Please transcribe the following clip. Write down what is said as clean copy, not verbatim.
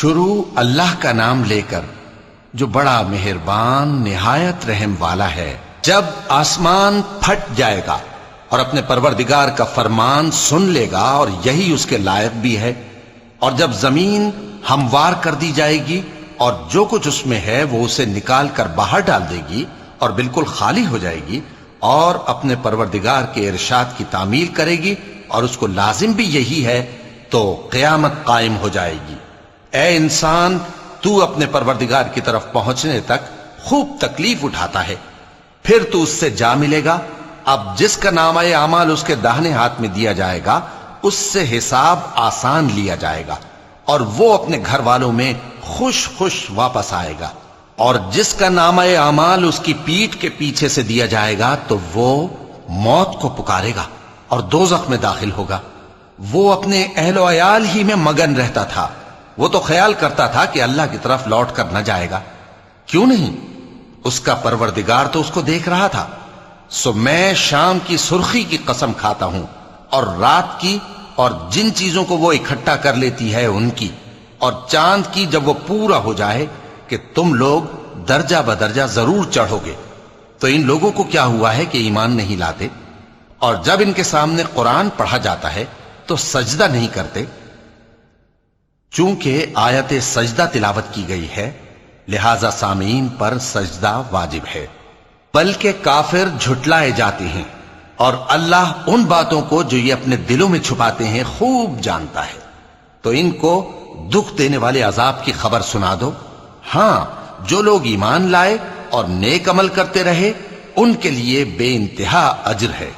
شروع اللہ کا نام لے کر جو بڑا مہربان نہایت رحم والا ہے۔ جب آسمان پھٹ جائے گا اور اپنے پروردگار کا فرمان سن لے گا اور یہی اس کے لائق بھی ہے، اور جب زمین ہموار کر دی جائے گی اور جو کچھ اس میں ہے وہ اسے نکال کر باہر ڈال دے گی اور بالکل خالی ہو جائے گی اور اپنے پروردگار کے ارشاد کی تعمیل کرے گی اور اس کو لازم بھی یہی ہے، تو قیامت قائم ہو جائے گی۔ اے انسان، تو اپنے پروردگار کی طرف پہنچنے تک خوب تکلیف اٹھاتا ہے، پھر تو اس سے جا ملے گا۔ اب جس کا نامہ اعمال اس کے داہنے ہاتھ میں دیا جائے گا اس سے حساب آسان لیا جائے گا اور وہ اپنے گھر والوں میں خوش خوش واپس آئے گا، اور جس کا نامہ اعمال اس کی پیٹھ کے پیچھے سے دیا جائے گا تو وہ موت کو پکارے گا اور دوزخ میں داخل ہوگا۔ وہ اپنے اہل و عیال ہی میں مگن رہتا تھا، وہ تو خیال کرتا تھا کہ اللہ کی طرف لوٹ کر نہ جائے گا، کیوں نہیں؟ اس کا پروردگار تو اس کو دیکھ رہا تھا۔ سو میں شام کی سرخی کی قسم کھاتا ہوں اور رات کی اور جن چیزوں کو وہ اکٹھا کر لیتی ہے ان کی، اور چاند کی جب وہ پورا ہو جائے، کہ تم لوگ درجہ بدرجہ ضرور چڑھو گے۔ تو ان لوگوں کو کیا ہوا ہے کہ ایمان نہیں لاتے، اور جب ان کے سامنے قرآن پڑھا جاتا ہے تو سجدہ نہیں کرتے؟ چونکہ آیت سجدہ تلاوت کی گئی ہے لہذا سامعین پر سجدہ واجب ہے، بلکہ کافر جھٹلائے جاتے ہیں، اور اللہ ان باتوں کو جو یہ اپنے دلوں میں چھپاتے ہیں خوب جانتا ہے۔ تو ان کو دکھ دینے والے عذاب کی خبر سنا دو۔ ہاں، جو لوگ ایمان لائے اور نیک عمل کرتے رہے ان کے لیے بے انتہا اجر ہے۔